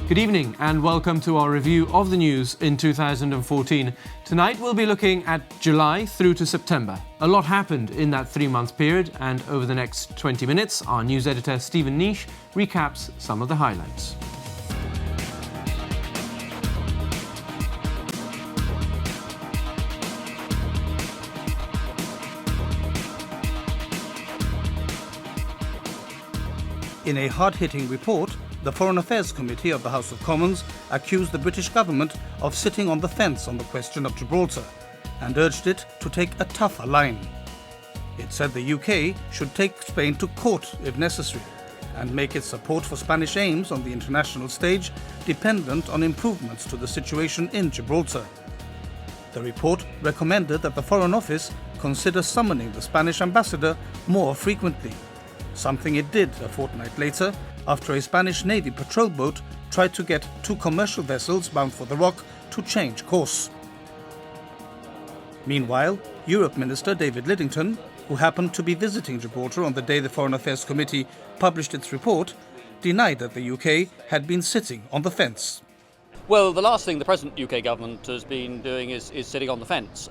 Good evening and welcome to our review of the news in 2014. Tonight we'll be looking at July through to September. A lot happened in that 3-month period, and over the next 20 minutes, our news editor Stephen Nish recaps some of the highlights. In a hard-hitting report, the Foreign Affairs Committee of the House of Commons accused the British government of sitting on the fence on the question of Gibraltar and urged it to take a tougher line. It said the UK should take Spain to court if necessary and make its support for Spanish aims on the international stage dependent on improvements to the situation in Gibraltar. The report recommended that the Foreign Office consider summoning the Spanish ambassador more frequently, something it did a fortnight later after a Spanish Navy patrol boat tried to get 2 commercial vessels bound for the Rock to change course. Meanwhile, Europe Minister David Lidington, who happened to be visiting Gibraltar on the day the Foreign Affairs Committee published its report, denied that the UK had been sitting on the fence. Well, the last thing the present UK government has been doing is sitting on the fence.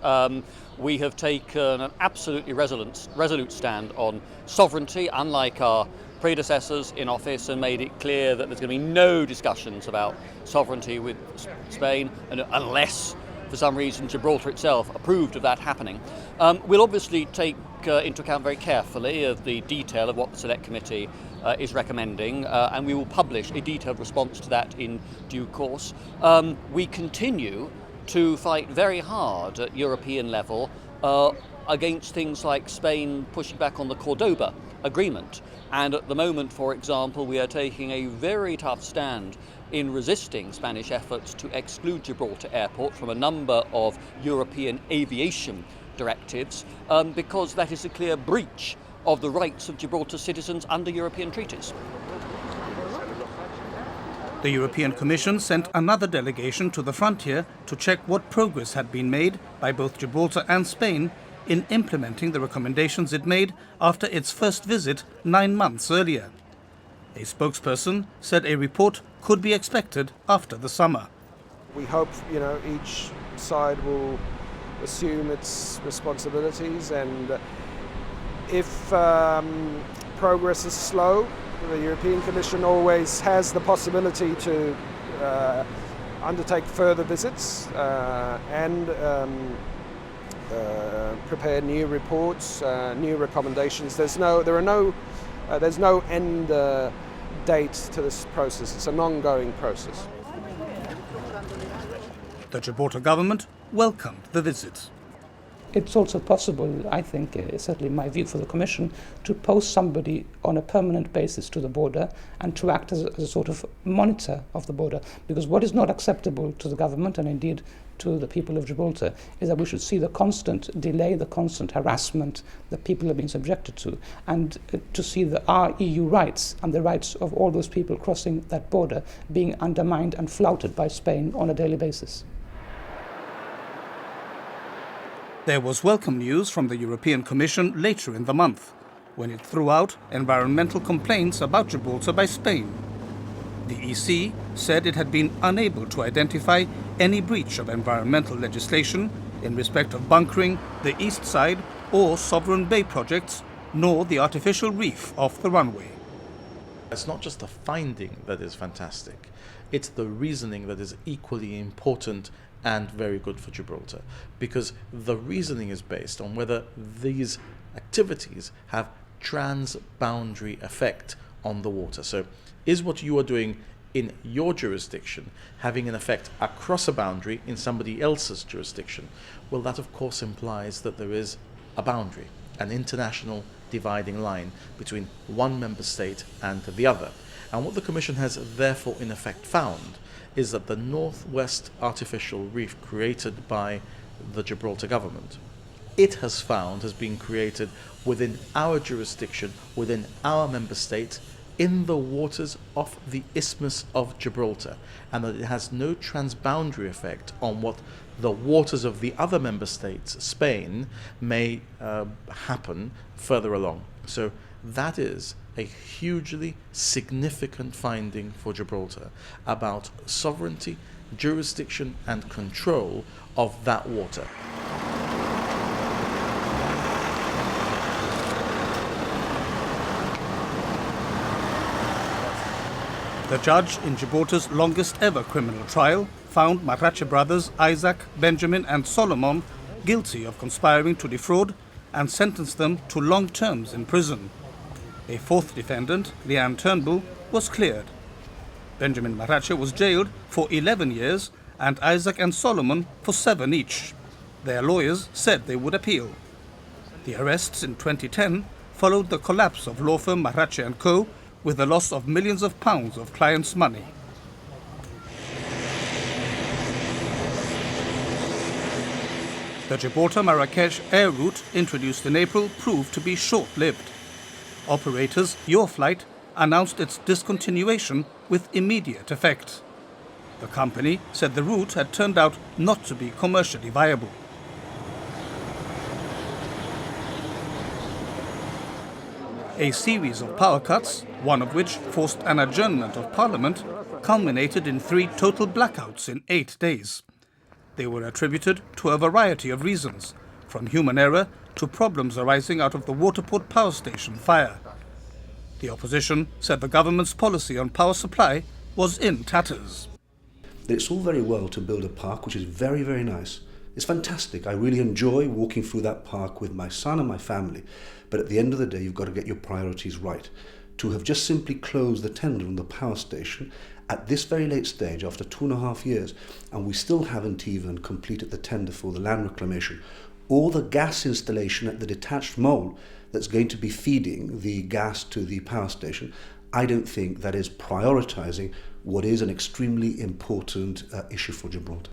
We have taken an absolutely resolute stand on sovereignty, unlike our predecessors in office, and made it clear that there's going to be no discussions about sovereignty with Spain unless, for some reason, Gibraltar itself approved of that happening. We'll obviously take into account very carefully the detail of what the Select Committee is recommending, and we will publish a detailed response to that in due course. We continue to fight very hard at European level against things like Spain pushing back on the Cordoba agreement. And at the moment, for example, we are taking a very tough stand in resisting Spanish efforts to exclude Gibraltar Airport from a number of European aviation directives, because that is a clear breach of the rights of Gibraltar citizens under European treaties. The European Commission sent another delegation to the frontier to check what progress had been made by both Gibraltar and Spain in implementing the recommendations it made after its first visit 9 months earlier. A spokesperson said a report could be expected after the summer. We hope, each side will assume its responsibilities, and if progress is slow, the European Commission always has the possibility to undertake further visits and prepare new reports, new recommendations. There's no end date to this process. It's an ongoing process. The Gibraltar government welcomed the visit. It's also possible, I think, certainly my view for the Commission, to post somebody on a permanent basis to the border and to act as a sort of monitor of the border. Because what is not acceptable to the government, and indeed to the people of Gibraltar, is that we should see the constant delay, the constant harassment that people have been subjected to, and to see our EU rights and the rights of all those people crossing that border being undermined and flouted by Spain on a daily basis. There was welcome news from the European Commission later in the month, when it threw out environmental complaints about Gibraltar by Spain. The EC said it had been unable to identify any breach of environmental legislation in respect of bunkering, the east side or Sovereign Bay projects, nor the artificial reef off the runway. It's not just the finding that is fantastic, it's the reasoning that is equally important and very good for Gibraltar, because the reasoning is based on whether these activities have transboundary effect on the water. So is what you are doing in your jurisdiction having an effect across a boundary in somebody else's jurisdiction? Well, that of course implies that there is a boundary, an international dividing line between one member state and the other. And what the Commission has therefore in effect found is that the northwest artificial reef created by the Gibraltar government, it has found has been created within our jurisdiction, within our member state, in the waters off the Isthmus of Gibraltar, and that it has no transboundary effect on what the waters of the other member states, Spain, may happen further along. So that is a hugely significant finding for Gibraltar about sovereignty, jurisdiction and control of that water. The judge in Gibraltar's longest ever criminal trial found Marache brothers Isaac, Benjamin and Solomon guilty of conspiring to defraud and sentenced them to long terms in prison. A fourth defendant, Leanne Turnbull, was cleared. Benjamin Marache was jailed for 11 years and Isaac and Solomon for 7 each. Their lawyers said they would appeal. The arrests in 2010 followed the collapse of law firm Marache & Co., with the loss of millions of pounds of clients' money. The Gibraltar-Marrakesh air route introduced in April proved to be short-lived. Operators Your Flight announced its discontinuation with immediate effect. The company said the route had turned out not to be commercially viable. A series of power cuts, one of which forced an adjournment of Parliament, culminated in 3 total blackouts in 8 days. They were attributed to a variety of reasons, from human error to problems arising out of the Waterport power station fire. The opposition said the government's policy on power supply was in tatters. It's all very well to build a park, which is very, very nice. It's fantastic. I really enjoy walking through that park with my son and my family. But at the end of the day, you've got to get your priorities right. To have just simply closed the tender on the power station at this very late stage, after 2.5 years, and we still haven't even completed the tender for the land reclamation, or the gas installation at the detached mole that's going to be feeding the gas to the power station, I don't think that is prioritising what is an extremely important issue for Gibraltar.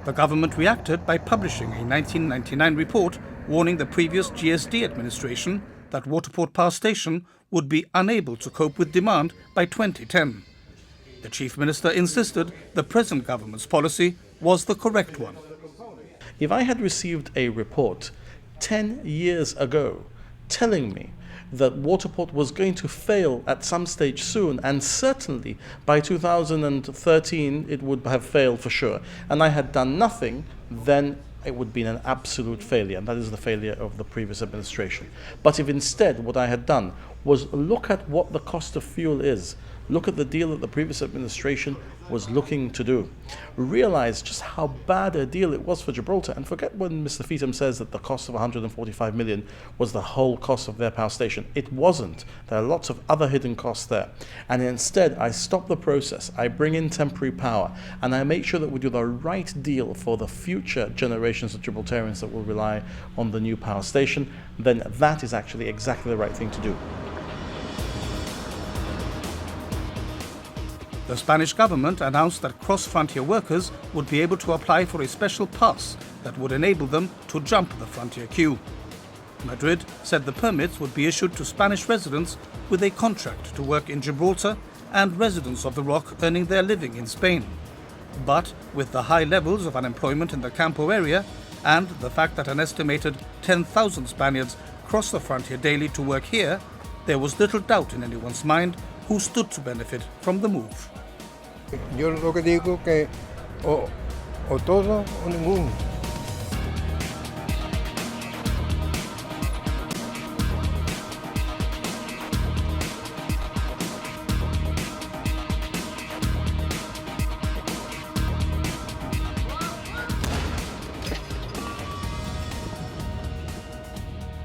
The government reacted by publishing a 1999 report warning the previous GSD administration that Waterport Power Station would be unable to cope with demand by 2010. The Chief Minister insisted the present government's policy was the correct one. If I had received a report 10 years ago telling me that Waterport was going to fail at some stage soon, and certainly by 2013 it would have failed for sure, and I had done nothing, then it would be an absolute failure, and that is the failure of the previous administration. But if instead what I had done was look at what the cost of fuel is, look at the deal that the previous administration was looking to do, realize just how bad a deal it was for Gibraltar, and forget when Mr. Feetham says that the cost of 145 million was the whole cost of their power station. It wasn't. There are lots of other hidden costs there. And instead, I stop the process, I bring in temporary power, and I make sure that we do the right deal for the future generations of Gibraltarians that will rely on the new power station. Then that is actually exactly the right thing to do. The Spanish government announced that cross-frontier workers would be able to apply for a special pass that would enable them to jump the frontier queue. Madrid said the permits would be issued to Spanish residents with a contract to work in Gibraltar and residents of the Rock earning their living in Spain. But with the high levels of unemployment in the Campo area and the fact that an estimated 10,000 Spaniards cross the frontier daily to work here, there was little doubt in anyone's mind who stood to benefit from the move. Yo lo que digo que o todo o ninguno.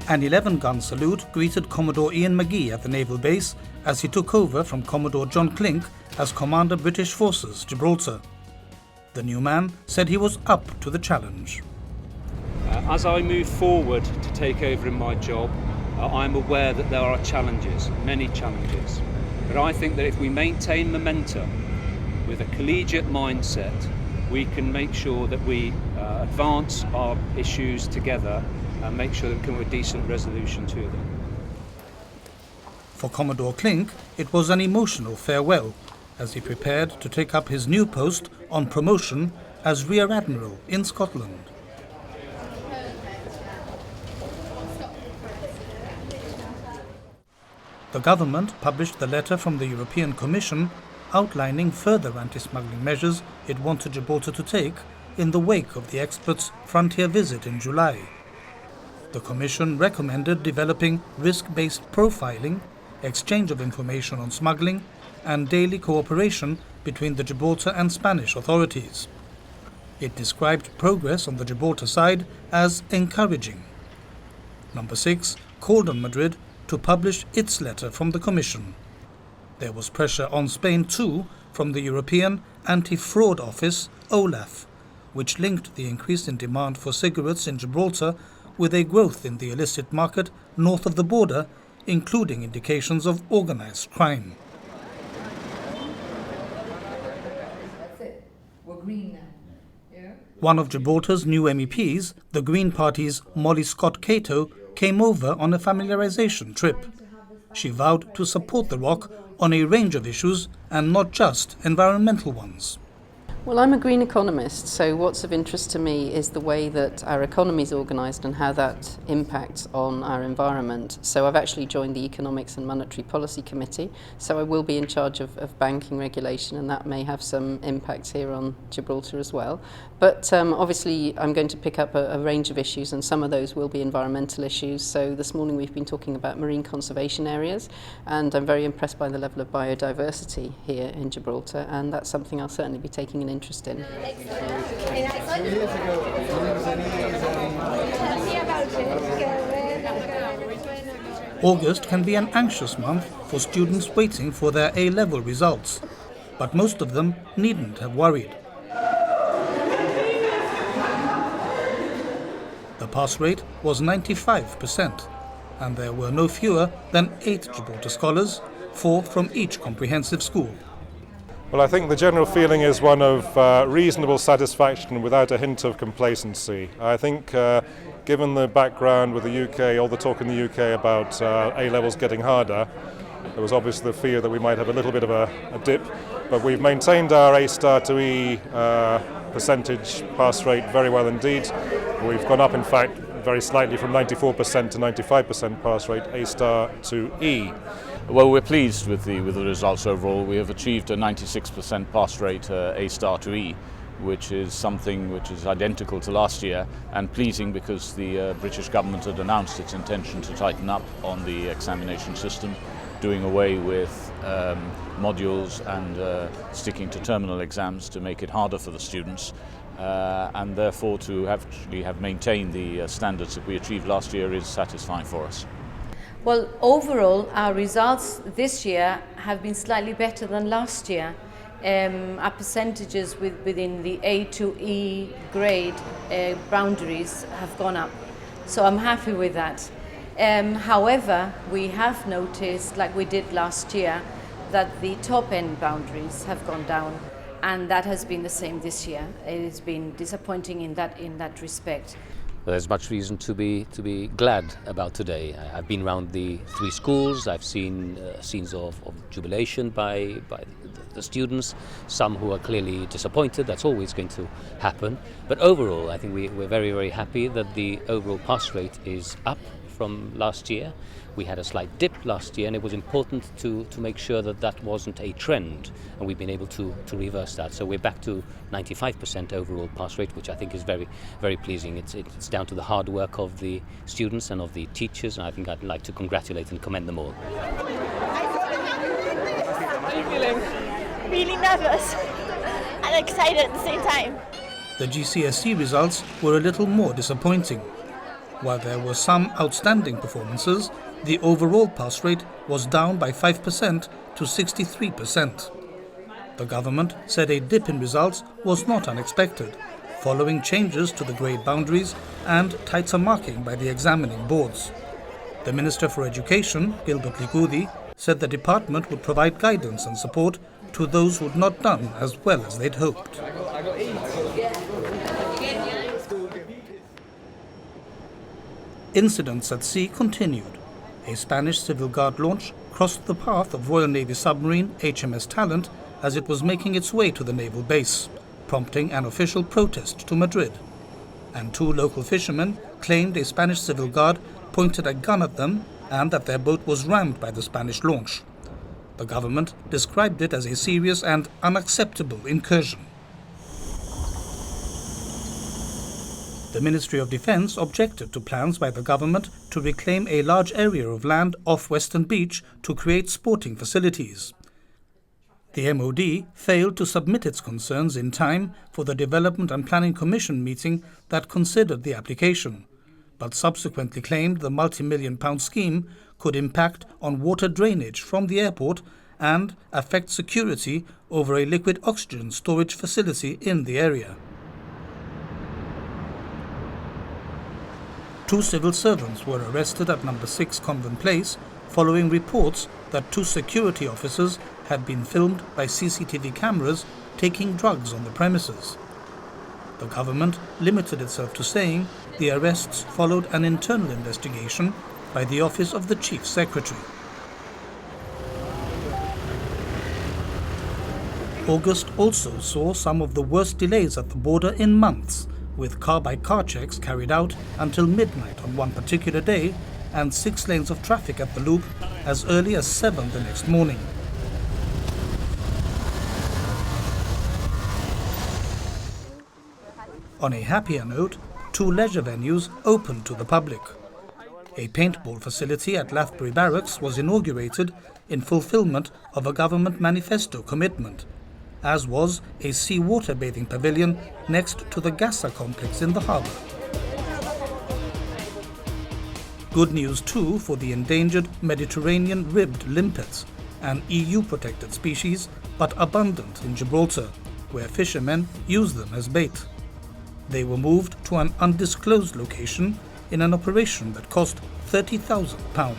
An 11-gun salute greeted Commodore Ian McGee at the naval base as he took over from Commodore John Clink as Commander British Forces, Gibraltar. The new man said he was up to the challenge. As I move forward to take over in my job, I'm aware that there are challenges, many challenges. But I think that if we maintain momentum with a collegiate mindset, we can make sure that we advance our issues together and make sure that we come with a decent resolution to them. For Commodore Clink, it was an emotional farewell as he prepared to take up his new post on promotion as Rear Admiral in Scotland. The government published the letter from the European Commission outlining further anti-smuggling measures it wanted Gibraltar to take in the wake of the experts' frontier visit in July. The Commission recommended developing risk-based profiling, exchange of information on smuggling, and daily cooperation between the Gibraltar and Spanish authorities. It described progress on the Gibraltar side as encouraging. Number 6 called on Madrid to publish its letter from the Commission. There was pressure on Spain too from the European Anti-Fraud Office, OLAF, which linked the increase in demand for cigarettes in Gibraltar with a growth in the illicit market north of the border, including indications of organized crime. That's it. We're green now. Yeah? One of Gibraltar's new MEPs, the Green Party's Molly Scott Cato, came over on a familiarization trip. She vowed to support the ROC on a range of issues and not just environmental ones. Well, I'm a green economist, so what's of interest to me is the way that our economy is organised and how that impacts on our environment. So I've actually joined the Economics and Monetary Policy Committee, so I will be in charge of banking regulation, and that may have some impacts here on Gibraltar as well. But obviously I'm going to pick up a range of issues, and some of those will be environmental issues. So this morning we've been talking about marine conservation areas, and I'm very impressed by the level of biodiversity here in Gibraltar, and that's something I'll certainly be taking an interest in. August can be an anxious month for students waiting for their A-level results, but most of them needn't have worried. The pass rate was 95%, and there were no fewer than 8 Gibraltar scholars, 4 from each comprehensive school. Well, I think the general feeling is one of reasonable satisfaction without a hint of complacency. I think given the background with the UK, all the talk in the UK about A-levels getting harder, there was obviously the fear that we might have a little bit of a dip, but we've maintained our A star to E percentage pass rate very well indeed. We've gone up, in fact, very slightly from 94% to 95% pass rate, A star to E. Well, we're pleased with the results overall. We have achieved a 96% pass rate A star to E, which is something which is identical to last year, and pleasing because the British government had announced its intention to tighten up on the examination system, doing away with modules and sticking to terminal exams to make it harder for the students, and therefore to have maintained the standards that we achieved last year is satisfying for us. Well, overall, our results this year have been slightly better than last year. Our percentages within the A to E grade boundaries have gone up, so I'm happy with that. However, we have noticed, like we did last year, that the top end boundaries have gone down, and that has been the same this year. It has been disappointing in that respect. There's much reason to be glad about today. I've been around the 3 schools. I've seen scenes of jubilation by the students, some who are clearly disappointed. That's always going to happen. But overall, I think we're very, very happy that the overall pass rate is up from last year. We had a slight dip last year, and it was important to make sure that wasn't a trend, and we've been able to reverse that. So we're back to 95% overall pass rate, which I think is very, very pleasing. It's down to the hard work of the students and of the teachers, and I think I'd like to congratulate and commend them all. How are you feeling? Really nervous and excited at the same time. The GCSE results were a little more disappointing. While there were some outstanding performances, the overall pass rate was down by 5% to 63%. The government said a dip in results was not unexpected, following changes to the grade boundaries and tighter marking by the examining boards. The Minister for Education, Gilbert Ligudi, said the department would provide guidance and support to those who had not done as well as they'd hoped. Incidents at sea continued. A Spanish Civil Guard launch crossed the path of Royal Navy submarine HMS Talent as it was making its way to the naval base, prompting an official protest to Madrid. And 2 local fishermen claimed a Spanish Civil Guard pointed a gun at them and that their boat was rammed by the Spanish launch. The government described it as a serious and unacceptable incursion. The Ministry of Defence objected to plans by the government to reclaim a large area of land off Western Beach to create sporting facilities. The MOD failed to submit its concerns in time for the Development and Planning Commission meeting that considered the application, but subsequently claimed the multi-million-pound scheme could impact on water drainage from the airport and affect security over a liquid oxygen storage facility in the area. 2 civil servants were arrested at number 6 Convent Place following reports that 2 security officers had been filmed by CCTV cameras taking drugs on the premises. The government limited itself to saying the arrests followed an internal investigation by the Office of the Chief Secretary. August also saw some of the worst delays at the border in months, with car-by-car checks carried out until midnight on one particular day and 6 lanes of traffic at the loop as early as 7 the next morning. On a happier note, 2 leisure venues opened to the public. A paintball facility at Lathbury Barracks was inaugurated in fulfilment of a government manifesto commitment, as was a seawater bathing pavilion next to the Gassa complex in the harbour. Good news too for the endangered Mediterranean ribbed limpets, an EU-protected species but abundant in Gibraltar, where fishermen use them as bait. They were moved to an undisclosed location in an operation that cost £30,000.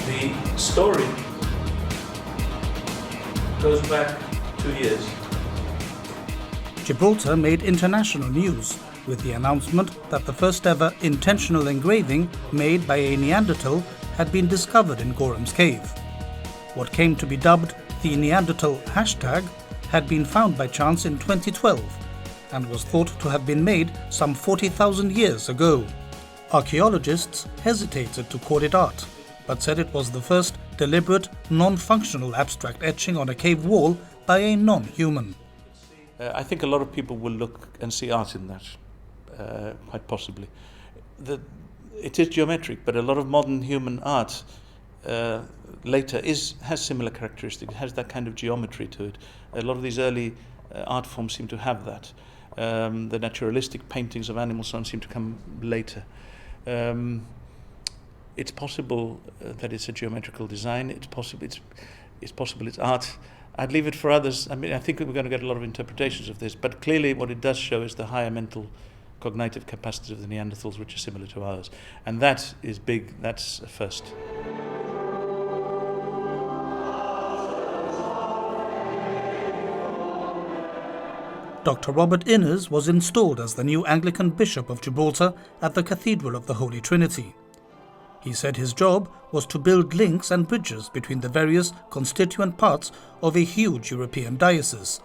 The story goes back 2 years. Gibraltar made international news with the announcement that the first ever intentional engraving made by a Neanderthal had been discovered in Gorham's Cave. What came to be dubbed the Neanderthal hashtag had been found by chance in 2012 and was thought to have been made some 40,000 years ago. Archaeologists hesitated to call it art, but said it was the first deliberate, non-functional abstract etching on a cave wall by a non-human. I think a lot of people will look and see art in that, quite possibly. It is geometric, but a lot of modern human art later has similar characteristics. It has that kind of geometry to it. A lot of these early art forms seem to have that. The naturalistic paintings of animals so on seem to come later. It's possible that it's a geometrical design. It's possible it's art. I'd leave it for others. I mean, I think we're going to get a lot of interpretations of this, but clearly what it does show is the higher mental cognitive capacities of the Neanderthals, which are similar to ours. And that is big. That's a first. Dr. Robert Innes was installed as the new Anglican Bishop of Gibraltar at the Cathedral of the Holy Trinity. He said his job was to build links and bridges between the various constituent parts of a huge European diocese,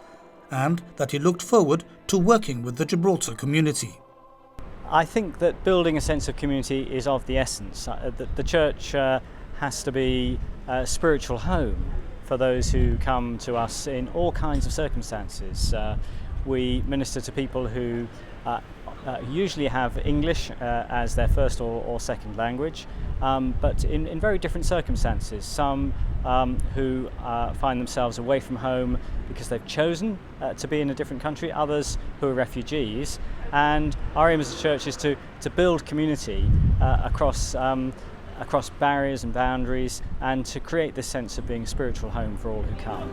and that he looked forward to working with the Gibraltar community. I think that building a sense of community is of the essence. The church has to be a spiritual home for those who come to us in all kinds of circumstances. We minister to people who usually have English as their first or second language, but in very different circumstances. Some who find themselves away from home because they've chosen to be in a different country, others who are refugees. And our aim as a church is to build community across barriers and boundaries, and to create this sense of being a spiritual home for all who come.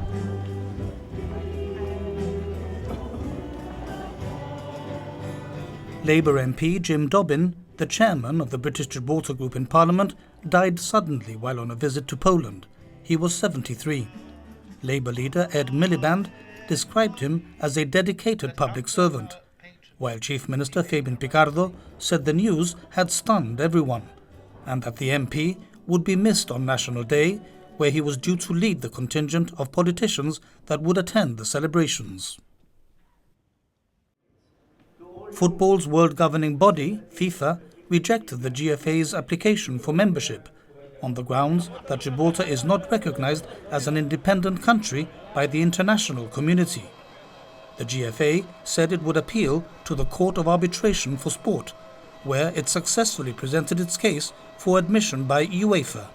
Labour MP Jim Dobbin, the chairman of the British Gibraltar Group in Parliament, died suddenly while on a visit to Poland. He was 73. Labour leader Ed Miliband described him as a dedicated public servant, while Chief Minister Fabian Picardo said the news had stunned everyone and that the MP would be missed on National Day, where he was due to lead the contingent of politicians that would attend the celebrations. Football's world governing body, FIFA, rejected the GFA's application for membership on the grounds that Gibraltar is not recognized as an independent country by the international community. The GFA said it would appeal to the Court of Arbitration for Sport, where it successfully presented its case for admission by UEFA.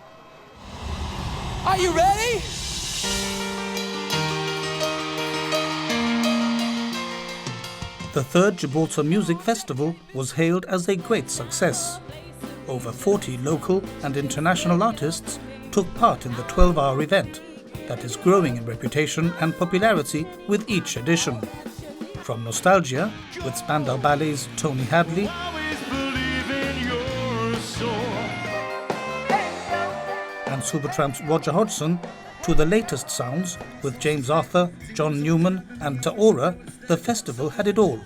Are you ready? The third Gibraltar Music Festival was hailed as a great success. Over 40 local and international artists took part in the 12-hour event that is growing in reputation and popularity with each edition. From Nostalgia, with Spandau Ballet's Tony Hadley, and Supertramp's Roger Hodgson, to the latest sounds with James Arthur, John Newman and Daora, the festival had it all.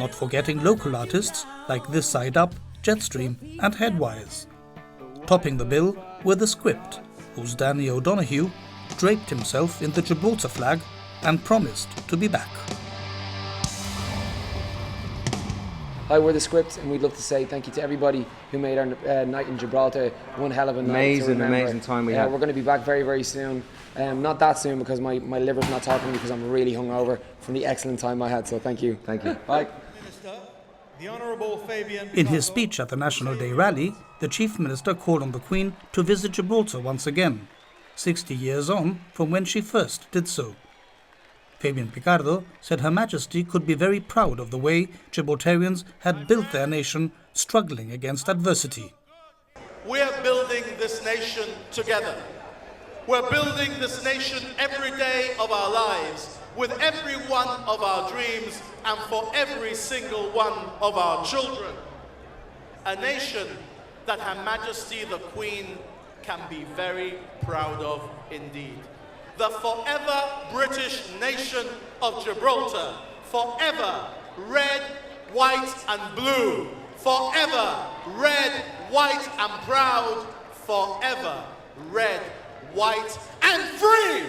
Not forgetting local artists like This Side Up, Jetstream and Headwires. Topping the bill were The Script, whose Danny O'Donoghue draped himself in the Gibraltar flag and promised to be back. Hi, we're The Script, and we'd love to say thank you to everybody who made our night in Gibraltar one hell of a night. Amazing time we had. We're going to be back very, very soon. Not that soon because my liver's not talking to me because I'm really hungover from the excellent time I had, so thank you. Thank you. Bye. In his speech at the National Day rally, the Chief Minister called on the Queen to visit Gibraltar once again, 60 years on from when she first did so. Fabian Picardo said Her Majesty could be very proud of the way Gibraltarians had built their nation struggling against adversity. We're building this nation together. We're building this nation every day of our lives, with every one of our dreams and for every single one of our children. A nation that Her Majesty the Queen can be very proud of indeed. The forever British nation of Gibraltar, forever red, white and blue, forever red, white and proud, forever red, white and free!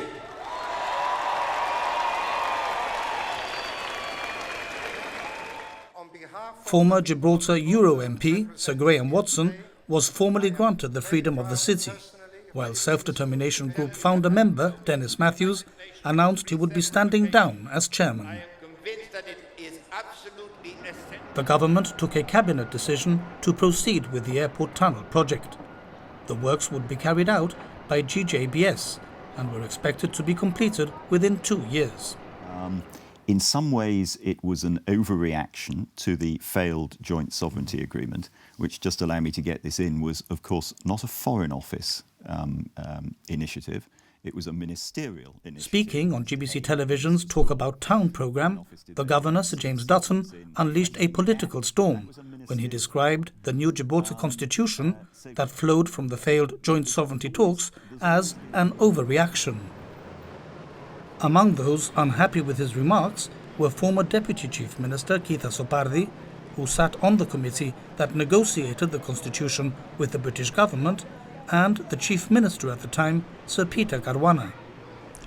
Former Gibraltar Euro MP Sir Graham Watson was formally granted the freedom of the city, while Self-Determination Group founder member Dennis Matthews announced he would be standing down as chairman. The government took a cabinet decision to proceed with the airport tunnel project. The works would be carried out by GJBS and were expected to be completed within 2 years. In some ways, it was an overreaction to the failed joint sovereignty agreement, which, just allow me to get this in, was, of course, not a Foreign Office initiative. It was a ministerial initiative. Speaking on GBC Television's Talk About Town programme, the Governor, Sir James Dutton, unleashed a political storm when he described the new Gibraltar constitution that flowed from the failed joint sovereignty talks as an overreaction. Among those unhappy with his remarks were former Deputy Chief Minister Keith Asopardi, who sat on the committee that negotiated the constitution with the British government, and the Chief Minister at the time, Sir Peter Caruana.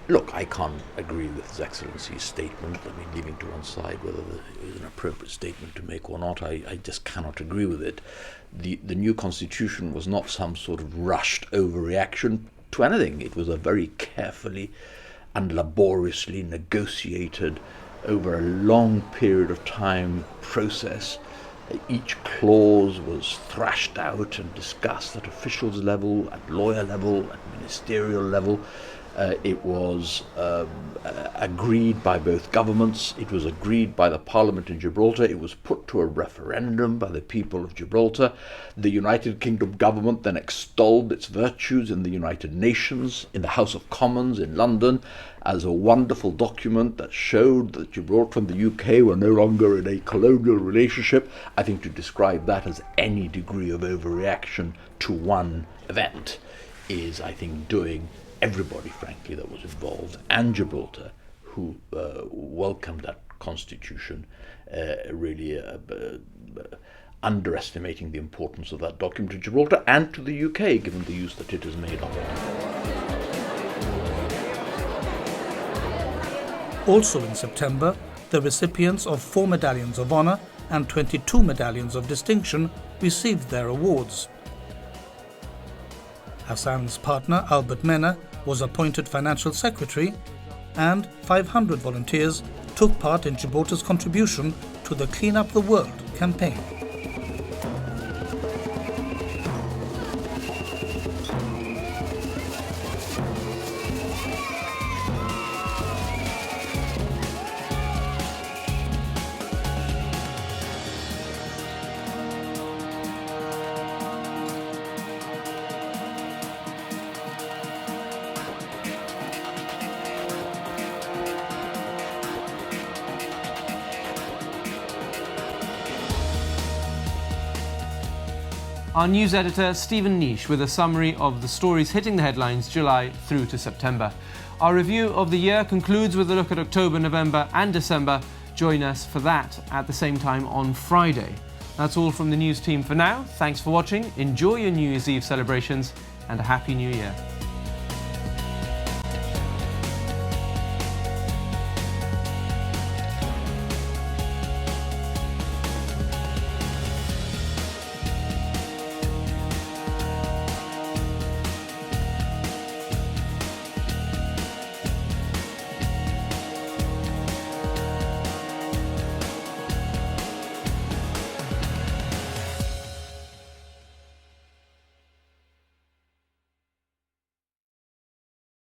Look, I can't agree with His Excellency's statement. I mean, leaving to one side whether it was an appropriate statement to make or not, I just cannot agree with it. The new constitution was not some sort of rushed overreaction to anything. It was a very carefully and laboriously negotiated over a long period of time process. Each clause was thrashed out and discussed at officials level, at lawyer level, at ministerial level. It was agreed by both governments. It was agreed by the Parliament in Gibraltar. It was put to a referendum by the people of Gibraltar. The United Kingdom government then extolled its virtues in the United Nations, in the House of Commons in London, as a wonderful document that showed that Gibraltar and the UK were no longer in a colonial relationship. I think to describe that as any degree of overreaction to one event is, I think, doing everybody, frankly, that was involved, and Gibraltar, who welcomed that constitution, really underestimating the importance of that document to Gibraltar and to the UK, given the use that it has made of it. Also in September, the recipients of 4 Medallions of Honour and 22 Medallions of Distinction received their awards. Hassan's partner, Albert Mena, was appointed Financial Secretary, and 500 volunteers took part in Gibraltar's contribution to the Clean Up the World campaign. Our news editor, Stephen Nish, with a summary of the stories hitting the headlines July through to September. Our review of the year concludes with a look at October, November and December. Join us for that at the same time on Friday. That's all from the news team for now. Thanks for watching, enjoy your New Year's Eve celebrations, and a Happy New Year.